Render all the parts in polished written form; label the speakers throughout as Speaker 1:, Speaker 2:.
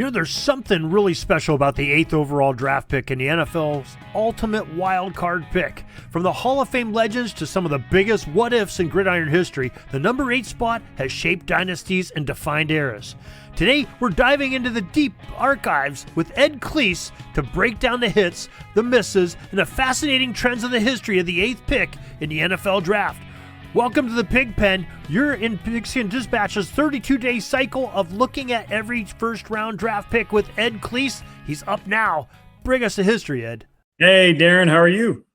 Speaker 1: There's something really special about the 8th overall draft pick in the NFL's ultimate wild card pick. From the Hall of Fame legends to some of the biggest what-ifs in gridiron history, the number 8 spot has shaped dynasties and defined eras. Today, we're diving into the deep archives with Ed Cleese to break down the hits, the misses, and the fascinating trends of the history of the 8th pick in the NFL draft. Welcome to the Pig Pen. You're in Pigskin Dispatch's 32-day cycle of looking at every first-round draft pick with Ed Cleese. He's up now. Bring us the history, Ed.
Speaker 2: Hey, Darin, how are you?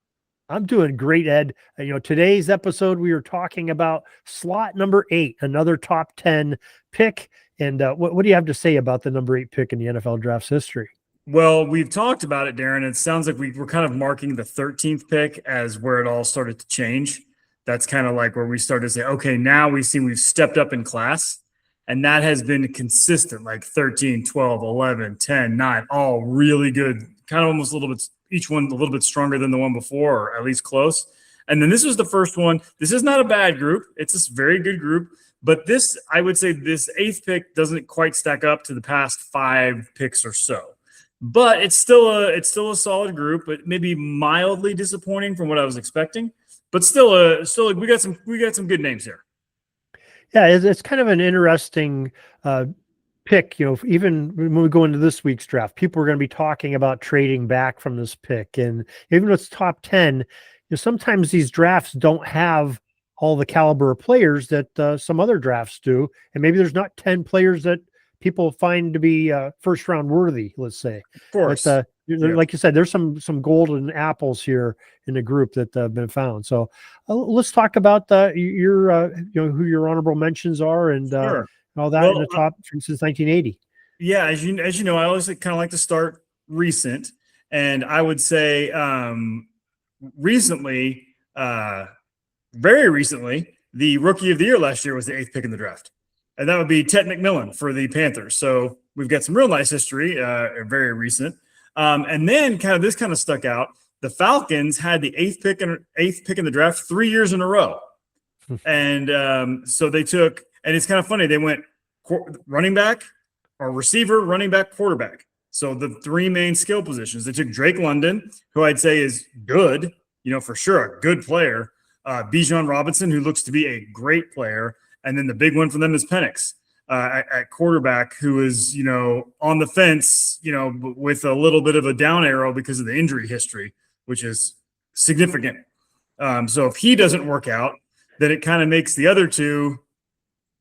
Speaker 1: I'm doing great, Ed. Today's episode, we are talking about slot number 8, another top 10 pick. And what do you have to say about the number 8 pick in the NFL draft's history?
Speaker 2: Well, we've talked about it, Darin. It sounds like we're kind of marking the 13th pick as where it all started to change. That's kind of like where we started to say, okay, now we've stepped up in class. And that has been consistent, like 13, 12, 11, 10, 9, all really good. Kind of almost a little bit, each one a little bit stronger than the one before, or at least close. And then this was the first one. This is not a bad group. It's a very good group. But this, I would say this 8th pick doesn't quite stack up to the past 5 picks or so. But it's still a solid group, but maybe mildly disappointing from what I was expecting. But still we got some good names here.
Speaker 1: Yeah, it's kind of an interesting pick. Even when we go into this week's draft, people are going to be talking about trading back from this pick, and even though it's top 10, sometimes these drafts don't have all the caliber of players that some other drafts do, and maybe there's not 10 players that people find to be first round worthy. Let's say,
Speaker 2: of course.
Speaker 1: But, like you said, there's some golden apples here in the group that have been found. So let's talk about your who your honorable mentions are and
Speaker 2: Sure.
Speaker 1: all that in the top since 1980.
Speaker 2: Yeah, as you know, I always kind of like to start recent, and I would say recently, very recently, the rookie of the year last year was the 8th pick in the draft, and that would be Ted McMillan for the Panthers. So we've got some real nice history, very recent. And then this stuck out. The Falcons had the 8th pick in the draft 3 years in a row. And so they took, and it's kind of funny, they went running back or receiver, running back, quarterback. So the 3 main skill positions. They took Drake London, who I'd say is good, for sure, a good player. Bijan Robinson, who looks to be a great player. And then the big one for them is Penix. At quarterback, who is, on the fence, with a little bit of a down arrow because of the injury history, which is significant. So if he doesn't work out, then it kind of makes the other 2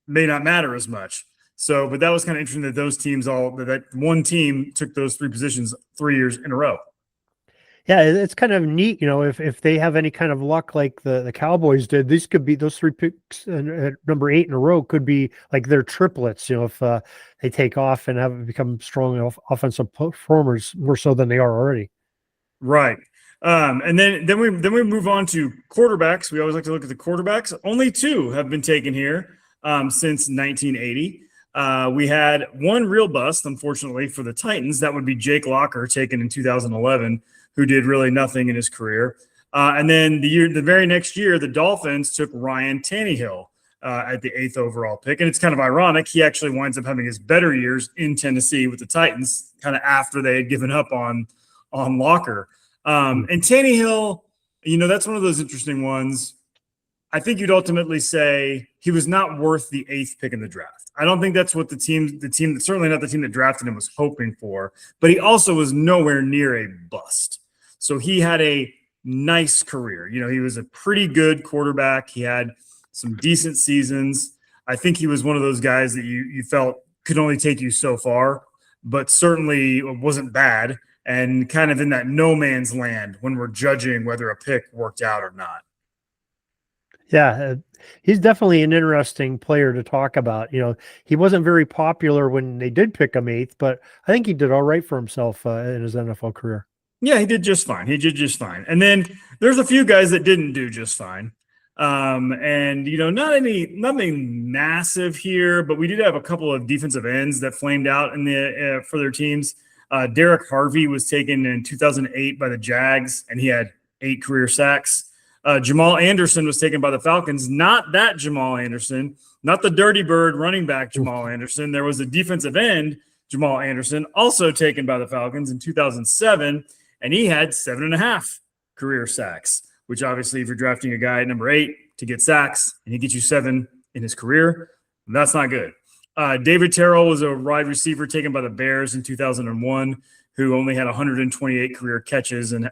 Speaker 2: may not matter as much. So, but that was kind of interesting that those teams that one team took those 3 positions 3 years in a row.
Speaker 1: Yeah, it's kind of neat, if they have any kind of luck like the Cowboys did, these could be those 3 picks at number 8 in a row could be like their triplets, if they take off and have become strong offensive performers more so than they are already. Right.
Speaker 2: And then we move on to quarterbacks. We always like to look at the quarterbacks. Only 2 have been taken here since 1980. We had one real bust, unfortunately, for the Titans. That would be Jake Locker, taken in 2011. Who did really nothing in his career. And then the very next year, the Dolphins took Ryan Tannehill at the 8th overall pick. And it's kind of ironic. He actually winds up having his better years in Tennessee with the Titans, kind of after they had given up on Locker. And Tannehill, that's one of those interesting ones. I think you'd ultimately say he was not worth the 8th pick in the draft. I don't think that's what the team, certainly not the team that drafted him, was hoping for. But he also was nowhere near a bust. So he had a nice career. He was a pretty good quarterback. He had some decent seasons. I think he was one of those guys that you felt could only take you so far, but certainly wasn't bad and kind of in that no man's land when we're judging whether a pick worked out or not.
Speaker 1: Yeah, he's definitely an interesting player to talk about. He wasn't very popular when they did pick him 8th, but I think he did all right for himself in his NFL career.
Speaker 2: Yeah, he did just fine. And then there's a few guys that didn't do just fine. And, nothing massive here, but we did have a couple of defensive ends that flamed out in for their teams. Derek Harvey was taken in 2008 by the Jags, and he had 8 career sacks. Jamal Anderson was taken by the Falcons. Not that Jamal Anderson, not the Dirty Bird running back Jamal Anderson. There was a defensive end Jamal Anderson, also taken by the Falcons in 2007, and he had 7.5 career sacks, which obviously if you're drafting a guy at number 8 to get sacks and he gets you 7 in his career, that's not good. David Terrell was a wide receiver taken by the Bears in 2001, who only had 128 career catches and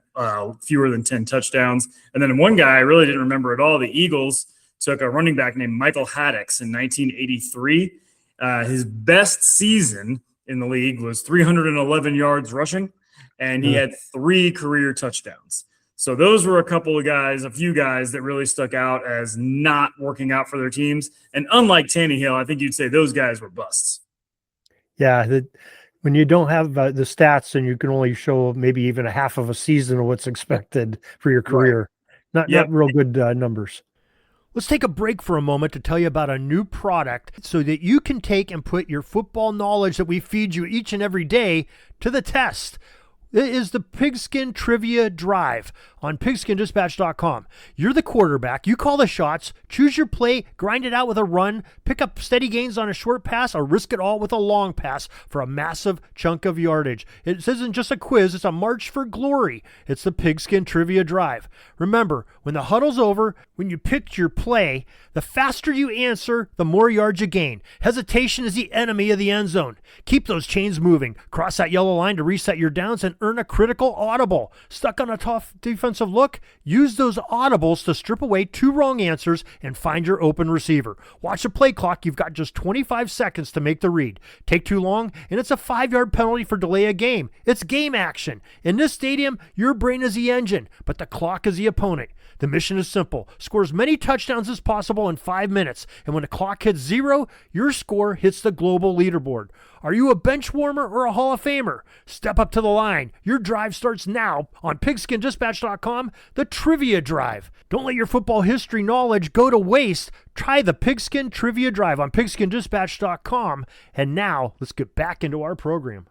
Speaker 2: fewer than 10 touchdowns. And then one guy I really didn't remember at all, the Eagles took a running back named Michael Haddix in 1983. His best season in the league was 311 yards rushing, and he had 3 career touchdowns. So those were a few guys that really stuck out as not working out for their teams. And unlike Tannehill, I think you'd say those guys were busts.
Speaker 1: Yeah, when you don't have the stats and you can only show maybe even a half of a season of what's expected for your career, not real good numbers. Let's take a break for a moment to tell you about a new product so that you can take and put your football knowledge that we feed you each and every day to the test. It is the Pigskin Trivia Drive on pigskindispatch.com. You're the quarterback. You call the shots, choose your play, grind it out with a run, pick up steady gains on a short pass, or risk it all with a long pass for a massive chunk of yardage. It isn't just a quiz, it's a march for glory. It's the Pigskin Trivia Drive. Remember, when the huddle's over, when you pick your play, the faster you answer, the more yards you gain. Hesitation is the enemy of the end zone. Keep those chains moving. Cross that yellow line to reset your downs and earn a critical audible. Stuck on a tough defensive look? Use those audibles to strip away 2 wrong answers and find your open receiver. Watch the play clock. You've got just 25 seconds to make the read. Take too long, and it's a 5-yard penalty for delay a game. It's game action. In this stadium, your brain is the engine, but the clock is the opponent. The mission is simple. Score as many touchdowns as possible in 5 minutes. And when the clock hits 0, your score hits the global leaderboard. Are you a bench warmer or a Hall of Famer? Step up to the line. Your drive starts now on pigskindispatch.com, the Trivia Drive. Don't let your football history knowledge go to waste. Try the Pigskin Trivia Drive on pigskindispatch.com. And now let's get back into our program.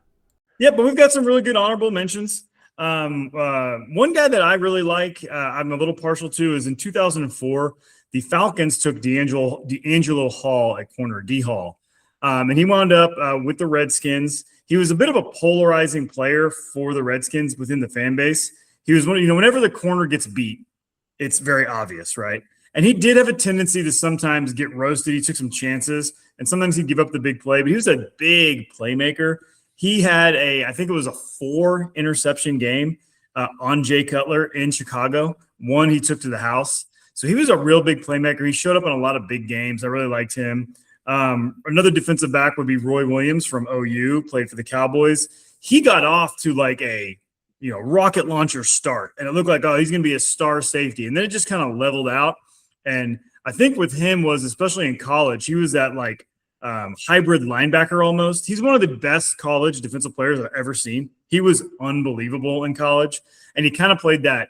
Speaker 2: Yeah, but we've got some really good honorable mentions. One guy that I really like, I'm a little partial to, is in 2004, the Falcons took D'Angelo Hall at corner, D Hall. And he wound up with the Redskins. He was a bit of a polarizing player for the Redskins within the fan base. He was whenever the corner gets beat, it's very obvious, right? And he did have a tendency to sometimes get roasted. He took some chances, and sometimes he'd give up the big play, but he was a big playmaker. He had I think it was a 4 interception game on Jay Cutler in Chicago. One he took to the house. So he was a real big playmaker. He showed up in a lot of big games. I really liked him. Another defensive back would be Roy Williams from OU, played for the Cowboys. He got off to like a rocket launcher start, and it looked like, oh, he's going to be a star safety. And then it just kind of leveled out. And I think with him was, especially in college, he was that like hybrid linebacker almost. He's one of the best college defensive players I've ever seen. He was unbelievable in college, and he kind of played that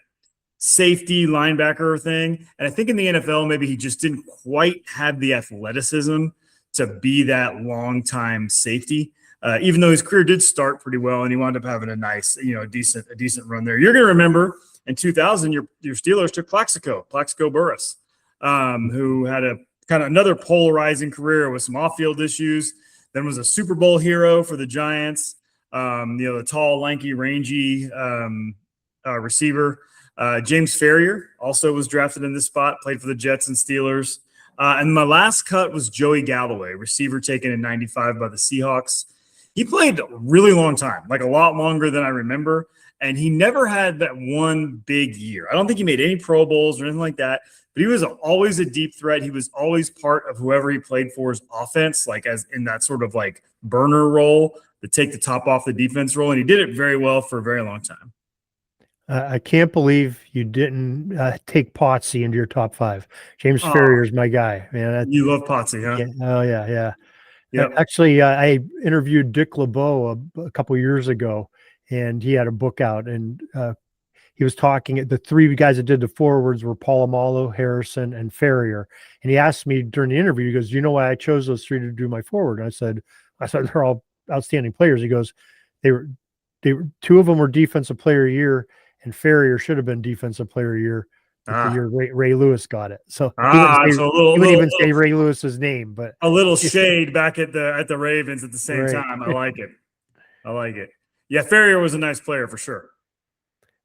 Speaker 2: safety linebacker thing. And I think in the NFL, maybe he just didn't quite have the athleticism to be that long-time safety, even though his career did start pretty well, and he wound up having a nice, decent run there. You're going to remember in 2000, your Steelers took Plaxico Burress, who had a kind of another polarizing career with some off-field issues, then was a Super Bowl hero for the Giants, the tall, lanky, rangy receiver. James Ferrier also was drafted in this spot, played for the Jets and Steelers. And my last cut was Joey Galloway, receiver taken in 95 by the Seahawks. He played a really long time, like a lot longer than I remember, and he never had that one big year. I don't think he made any Pro Bowls or anything like that, but he was always a deep threat. He was always part of whoever he played for's offense, like as in that sort of like burner role to take the top off the defense role, and he did it very well for a very long time.
Speaker 1: I can't believe you didn't take Potsy into your top 5. James Ferrier is my guy, man.
Speaker 2: You love Potsy, huh?
Speaker 1: Yeah. Oh, yeah.
Speaker 2: Yep.
Speaker 1: Actually, I interviewed Dick LeBeau a couple years ago, and he had a book out, and he was talking. The 3 guys that did the forwards were Polamalu, Harrison, and Ferrier. And he asked me during the interview, he goes, "Do you know why I chose those 3 to do my forward?" And I said they're all outstanding players. He goes, they were 2 of them were defensive player of the year, and Ferrier should have been defensive player of the year the year Ray Lewis got it. So he wouldn't even say Ray Lewis's name, but
Speaker 2: a little shade back at the Ravens at the same time. I like it. I like it. Yeah, Ferrier was a nice player for sure.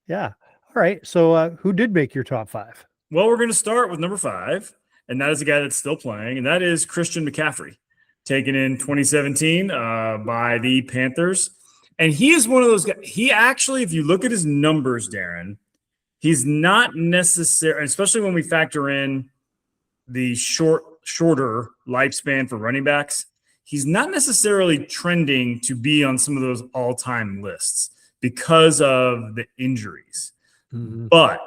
Speaker 1: Yeah. All right. So who did make your top 5?
Speaker 2: Well, we're going to start with number 5, and that is a guy that's still playing, and that is Christian McCaffrey, taken in 2017 by the Panthers. And he is one of those guys. He actually, if you look at his numbers, Darin, he's not necessarily, especially when we factor in the shorter lifespan for running backs, he's not necessarily trending to be on some of those all-time lists because of the injuries.
Speaker 1: Mm-hmm.
Speaker 2: But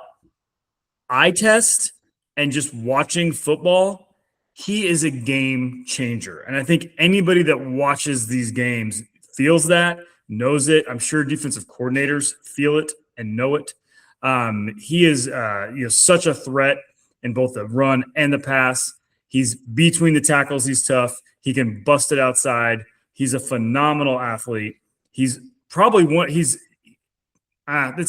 Speaker 2: eye test and just watching football, he is a game changer. And I think anybody that watches these games feels that, knows it. I'm sure defensive coordinators feel it and know it. He is such a threat in both the run and the pass. He's between the tackles. He's tough. He can bust it outside. He's a phenomenal athlete. He's probably this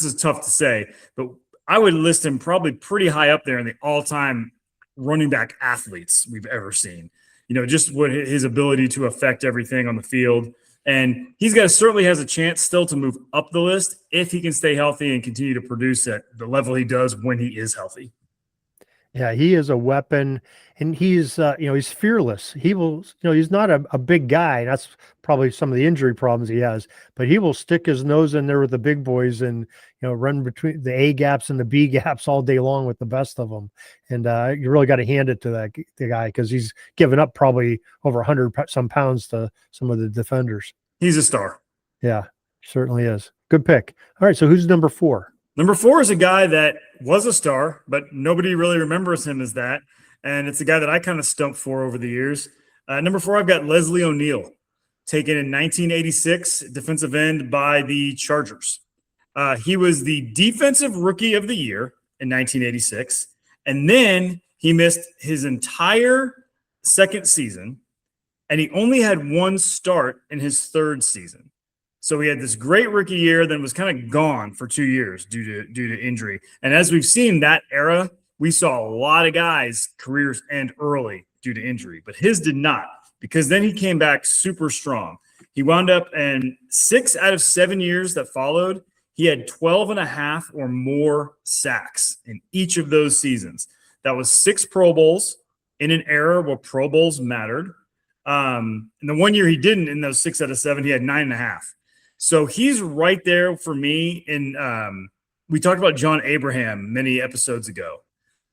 Speaker 2: is tough to say, but I would list him probably pretty high up there in the all-time running back athletes we've ever seen. Just what his ability to affect everything on the field. And certainly has a chance still to move up the list if he can stay healthy and continue to produce at the level he does when he is healthy.
Speaker 1: Yeah, he is a weapon, and he's he's fearless. He will, he's not a big guy. That's probably some of the injury problems he has, but he will stick his nose in there with the big boys and run between the A gaps and the B gaps all day long with the best of them. And you really got to hand it to the guy, because he's given up probably over 100 some pounds to some of the defenders.
Speaker 2: He's a star.
Speaker 1: Yeah, certainly is. Good pick. All right, so who's number 4?
Speaker 2: Number 4 is a guy that was a star, but nobody really remembers him as that. And it's a guy that I kind of stumped for over the years. Number 4, I've got Leslie O'Neal, taken in 1986, defensive end by the Chargers. He was the defensive rookie of the year in 1986. And then he missed his entire second season, and he only had one start in his third season. So he had this great rookie year, then was kind of gone for 2 years due to injury. And as we've seen that era, we saw a lot of guys' careers end early due to injury, but his did not, because then he came back super strong. He wound up in 6 out of 7 years that followed, he had 12 and a half or more sacks in each of those seasons. That was 6 Pro Bowls in an era where Pro Bowls mattered. And the 1 year he didn't, in those 6 out of 7, he had 9.5. So he's right there for me. We talked about John Abraham many episodes ago,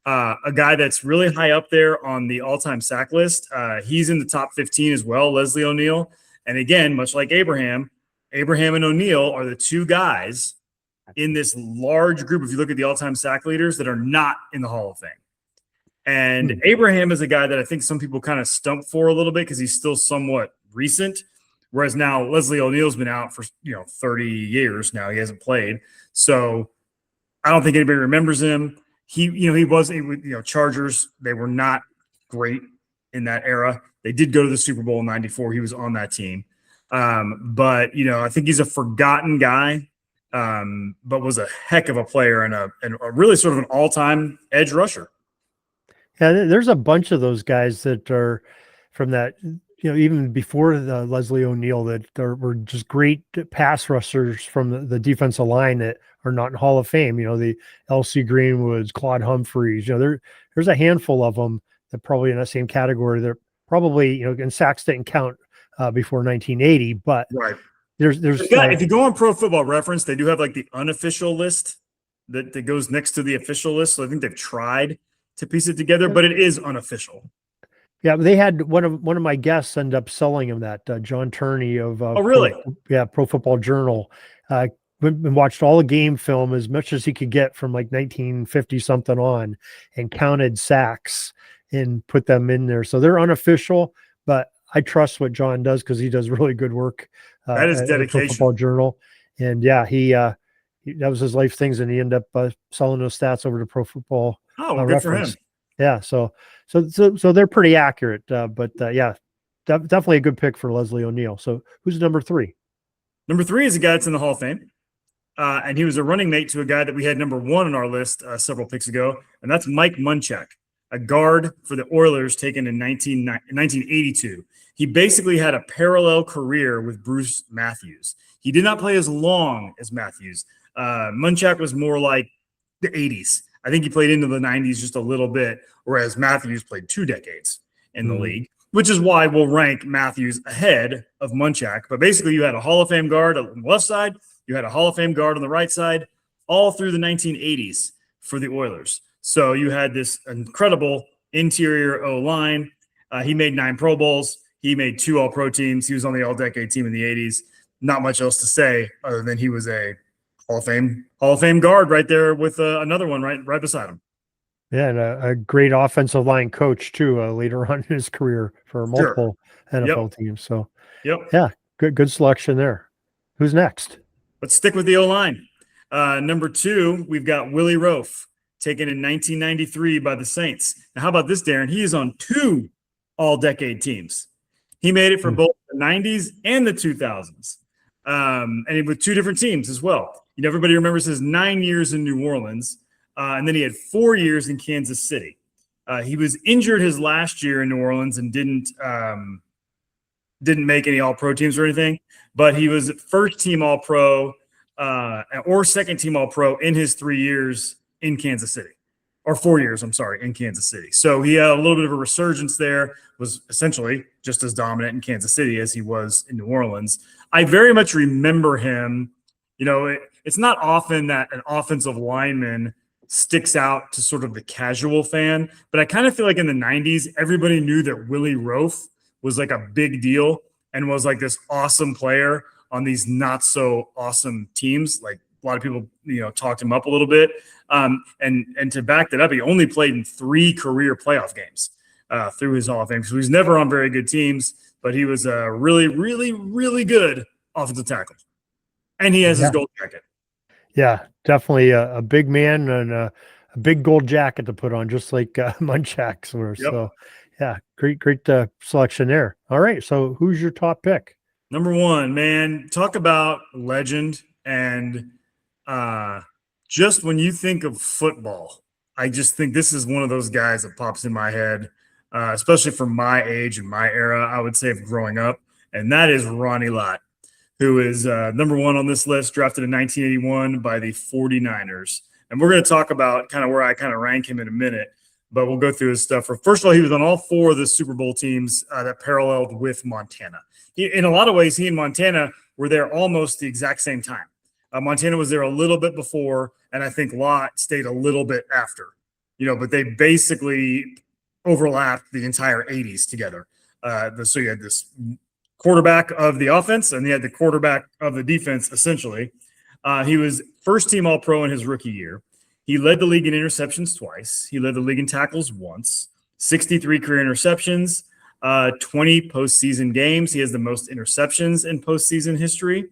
Speaker 2: a guy that's really high up there on the all-time sack list. He's in the top 15 as well, Leslie O'Neal. And again, much like Abraham and O'Neal are the 2 guys in this large group, if you look at the all-time sack leaders, that are not in the Hall of Fame. And Abraham is a guy that I think some people kind of stump for a little bit because he's still somewhat recent. Whereas now Leslie O'Neal's been out for 30 years now. He hasn't played. So I don't think anybody remembers him. He was Chargers. They were not great in that era. They did go to the Super Bowl in '94. He was on that team. But I think he's a forgotten guy, but was a heck of a player and a really sort of an all-time edge rusher.
Speaker 1: Yeah, there's a bunch of those guys that are from that, even before the Leslie O'Neal, that were just great pass rushers from the defensive line that are not in Hall of Fame. The L.C. Greenwoods, Claude Humphreys. There's a handful of them that probably in that same category. They're probably and sacks didn't count before 1980, but
Speaker 2: right.
Speaker 1: There's
Speaker 2: if you go on Pro Football Reference, they do have like the unofficial list that goes next to the official list. So I think they've tried to piece it together, but it is unofficial.
Speaker 1: Yeah, they had one of my guests end up selling him that John Turney of
Speaker 2: oh really
Speaker 1: Pro Football Journal. Went and watched all the game film as much as he could get from like 1950 something on, and counted sacks and put them in there. So they're unofficial, but I trust what John does because he does really good work.
Speaker 2: That is dedication.
Speaker 1: Pro Football Journal, and yeah, he that was his life things, and he ended up selling those stats over to Pro Football.
Speaker 2: Oh, well, good for him.
Speaker 1: Yeah, so they're pretty accurate, but yeah, definitely a good pick for Leslie O'Neal. So who's number 3?
Speaker 2: Number 3 is a guy that's in the Hall of Fame, and he was a running mate to a guy that we had number 1 on our list several picks ago, and that's Mike Munchak, a guard for the Oilers taken in 1982. He basically had a parallel career with Bruce Matthews. He did not play as long as Matthews. Munchak was more like the 80s. I think he played into the 90s just a little bit, whereas Matthews played 2 decades in the league, which is why we'll rank Matthews ahead of Munchak. But basically, you had a Hall of Fame guard on the left side, you had a Hall of Fame guard on the right side, all through the 1980s for the Oilers. So you had this incredible interior O-line. He made 9 Pro Bowls. He made 2 All-Pro teams. He was on the All-Decade team in the 80s. Not much else to say other than he was a Hall of Fame guard right there with another one right beside him.
Speaker 1: Yeah, and a great offensive line coach too later on in his career for multiple NFL teams. So, yeah, good selection there. Who's next?
Speaker 2: Let's stick with the O-line. Number 2, we've got Willie Roaf, taken in 1993 by the Saints. Now, how about this, Darin? He is on 2 All-Decade teams. He made it for both the 90s and the 2000s, and with 2 different teams as well. You know, everybody remembers his 9 years in New Orleans, and then he had 4 years in Kansas City. He was injured his last year in New Orleans and didn't make any All-Pro teams or anything, but he was first-team All-Pro or second-team All-Pro in his 3 years in Kansas City. Or 4 years, I'm sorry, in Kansas City. So he had a little bit of a resurgence there, was essentially just as dominant in Kansas City as he was in New Orleans. I very much remember him. You know, it's not often that an offensive lineman sticks out to sort of the casual fan, but I kind of feel like in the 90s, everybody knew that Willie Roaf was like a big deal and was like this awesome player on these not so awesome teams. Like a lot of people, you know, talked him up a little bit. And to back that up, he only played in 3 career playoff games through his Hall of Fame. So he was never on very good teams, but he was a really, really, really good offensive tackle. And he has his gold jacket.
Speaker 1: Yeah, definitely a big man and a big gold jacket to put on, just like Munchak's were. So, yeah, great selection there. All right, so who's your top pick?
Speaker 2: Number 1, man, talk about legend. And just when you think of football, I just think this is one of those guys that pops in my head, especially for my age and my era, I would say, of growing up. And that is Ronnie Lott, who is number 1 on this list, drafted in 1981 by the 49ers. And we're going to talk about kind of where I kind of rank him in a minute, but we'll go through his stuff. First of all, he was on all 4 of the Super Bowl teams that paralleled with Montana. In a lot of ways, he and Montana were there almost the exact same time. Montana was there a little bit before, and I think Lott stayed a little bit after. You know, but they basically overlapped the entire 80s together. So you had this quarterback of the offense, and he had the quarterback of the defense, essentially. He was first-team All-Pro in his rookie year. He led the league in interceptions twice. He led the league in tackles once. 63 career interceptions, 20 postseason games. He has the most interceptions in postseason history.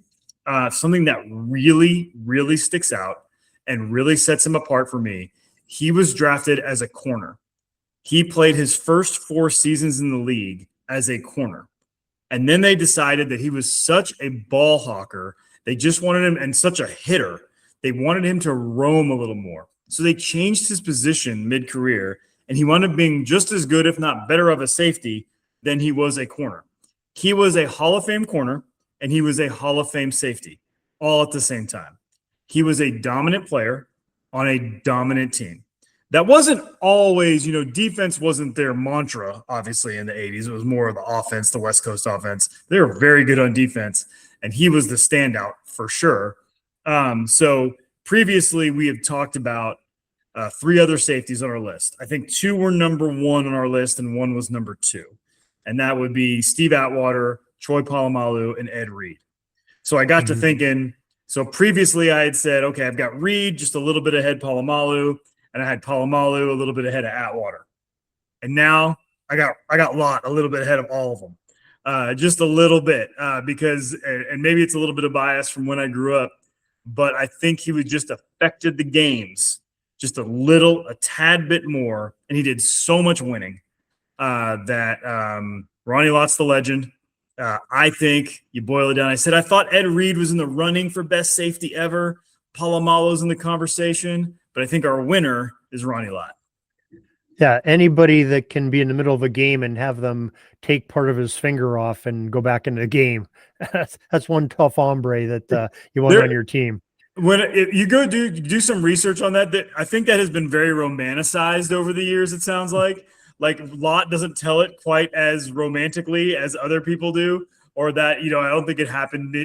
Speaker 2: Something that really, really sticks out and really sets him apart for me. He was drafted as a corner. He played his first 4 seasons in the league as a corner. And then they decided that he was such a ball hawker. They just wanted him, and such a hitter. They wanted him to roam a little more. So they changed his position mid-career, and he wound up being just as good, if not better, of a safety than he was a corner. He was a Hall of Fame corner, and he was a Hall of Fame safety all at the same time. He was a dominant player on a dominant team. That wasn't always, you know, defense wasn't their mantra, obviously, in the 80s. It was more of the offense, the West Coast offense. They were very good on defense, and he was the standout for sure. So previously, we have talked about 3 other safeties on our list. I think 2 were number 1 on our list, and 1 was number 2. And that would be Steve Atwater, Troy Polamalu, and Ed Reed. So I got to thinking, so previously I had said, okay, I've got Reed just a little bit ahead Polamalu, and I had Polamalu a little bit ahead of Atwater. And now I got Lott a little bit ahead of all of them. Just a little bit because, and maybe it's a little bit of bias from when I grew up, but I think he was just affected the games just a tad bit more, and he did so much winning that Ronnie Lott's the legend. I think you boil it down. I said I thought Ed Reed was in the running for best safety ever. Polamalu's in the conversation, but I think our winner is Ronnie Lott.
Speaker 1: Yeah, anybody that can be in the middle of a game and have them take part of his finger off and go back into the game. That's one tough hombre that you want on your team.
Speaker 2: If you go do some research on that, I think that has been very romanticized over the years. It sounds like Lott doesn't tell it quite as romantically as other people do, or that, I don't think it happened.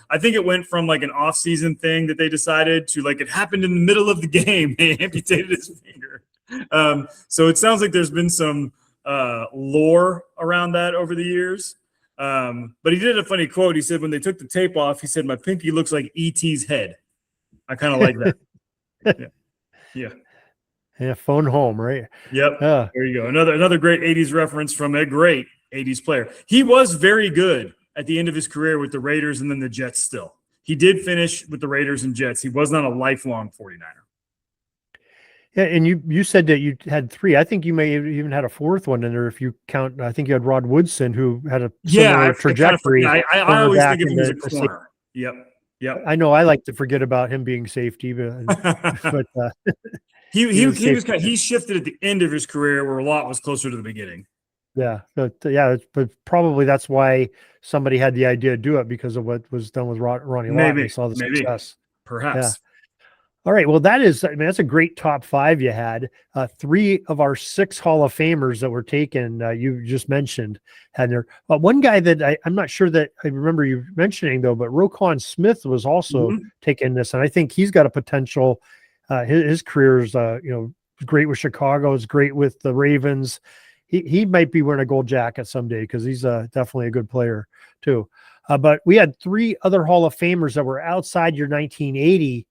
Speaker 2: I think it went from like an off-season thing that they decided to like it happened in the middle of the game. They amputated his finger. So it sounds like there's been some lore around that over the years. But he did a funny quote. He said when they took the tape off, he said, "My pinky looks like E.T.'s head." I kind of like that. Yeah.
Speaker 1: Phone home, right?
Speaker 2: Yep. There you go. Another great 80s reference from a great 80s player. He was very good at the end of his career with the Raiders and then the Jets still. He did finish with the Raiders and Jets. He was not a lifelong 49er.
Speaker 1: Yeah, and you said that you had 3. I think you may have even had a 4th one in there if you count. I think you had Rod Woodson, who had a similar trajectory.
Speaker 2: I always think of him as a corner. Yep.
Speaker 1: I know I like to forget about him being safety, but
Speaker 2: he shifted at the end of his career where Lott was closer to the beginning.
Speaker 1: Yeah, but probably that's why somebody had the idea to do it, because of what was done with Ronnie Lott.
Speaker 2: Maybe
Speaker 1: they saw the success.
Speaker 2: Perhaps.
Speaker 1: Yeah. All right. Well, that's a great top 5 you had. 3 of our 6 Hall of Famers that were taken, you just mentioned, had there. One guy that I'm not sure that I remember you mentioning, though, but Roquan Smith was also taking this, and I think he's got a potential. His career is, great with Chicago. Is great with the Ravens. He might be wearing a gold jacket someday because he's definitely a good player too. But we had 3 other Hall of Famers that were outside your 1980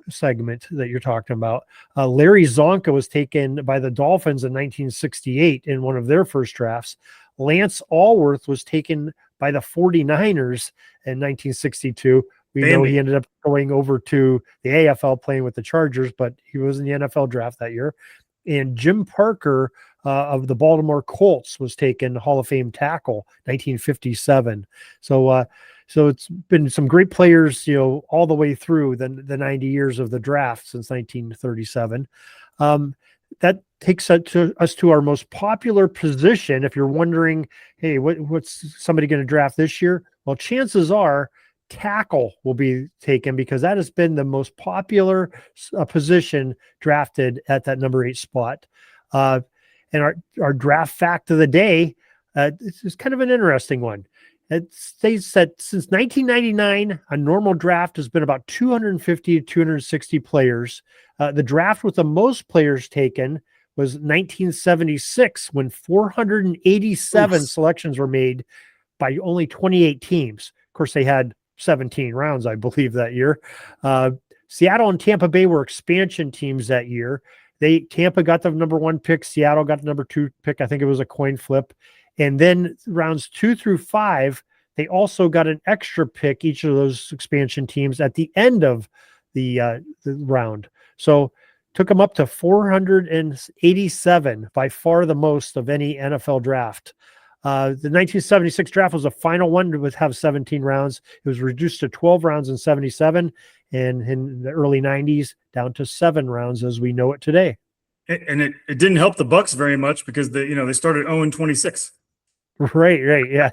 Speaker 1: segment that you're talking about. Larry Zonka was taken by the Dolphins in 1968 in one of their first drafts. Lance Allworth was taken by the 49ers in 1962. We know he ended up going over to the AFL playing with the Chargers, but he was in the NFL draft that year. And Jim Parker of the Baltimore Colts was taken Hall of Fame tackle, 1957. So it's been some great players, all the way through the 90 years of the draft since 1937. That takes us to our most popular position. If you're wondering, hey, what's somebody going to draft this year? Well, chances are tackle will be taken because that has been the most popular position drafted at that number 8 spot. And our draft fact of the day, this is kind of an interesting one. It states that since 1999, a normal draft has been about 250 to 260 players. The draft with the most players taken was 1976, when 487 selections were made by only 28 teams. Of course, they had 17 rounds, I believe, that year. Seattle and Tampa Bay were expansion teams that year. Tampa got the number 1 pick. Seattle got the number 2 pick. I think it was a coin flip. And then rounds 2 through 5, they also got an extra pick, each of those expansion teams, at the end of the round. So took them up to 487, by far the most of any NFL draft. The 1976 draft was the final one to have 17 rounds. It was reduced to 12 rounds in 77, and in the early 90s down to 7 rounds as we know it today.
Speaker 2: And it didn't help the Bucs very much because they started 0-26.
Speaker 1: Right, yeah.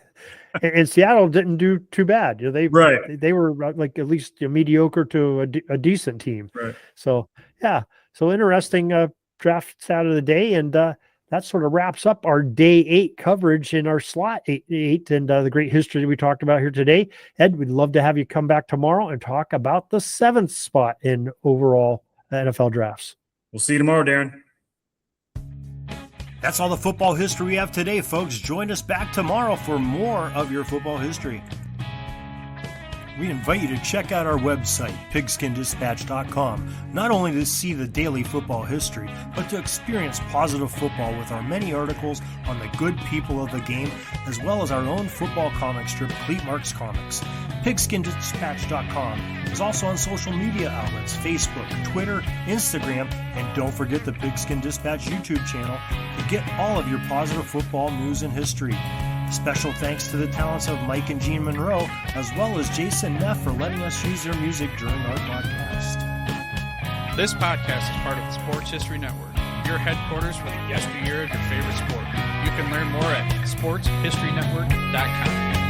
Speaker 1: And Seattle didn't do too bad. They were like at least mediocre to a decent team. Right. So yeah, so interesting drafts out of the day, and that sort of wraps up our day 8 coverage in our slot 8 and the great history we talked about here today. Ed, we'd love to have you come back tomorrow and talk about the 7th spot in overall NFL drafts.
Speaker 2: We'll see you tomorrow, Darin.
Speaker 1: That's all the football history we have today, folks. Join us back tomorrow for more of your football history. We invite you to check out our website, pigskindispatch.com, not only to see the daily football history, but to experience positive football with our many articles on the good people of the game, as well as our own football comic strip, Cleat Marks Comics. Pigskindispatch.com is also on social media outlets, Facebook, Twitter, Instagram, and don't forget the Pigskin Dispatch YouTube channel to get all of your positive football news and history. Special thanks to the talents of Mike and Gene Monroe, as well as Jason Neff for letting us use their music during our podcast.
Speaker 3: This podcast is part of the Sports History Network. your headquarters for the yesteryear of your favorite sport. You can learn more at sportshistorynetwork.com.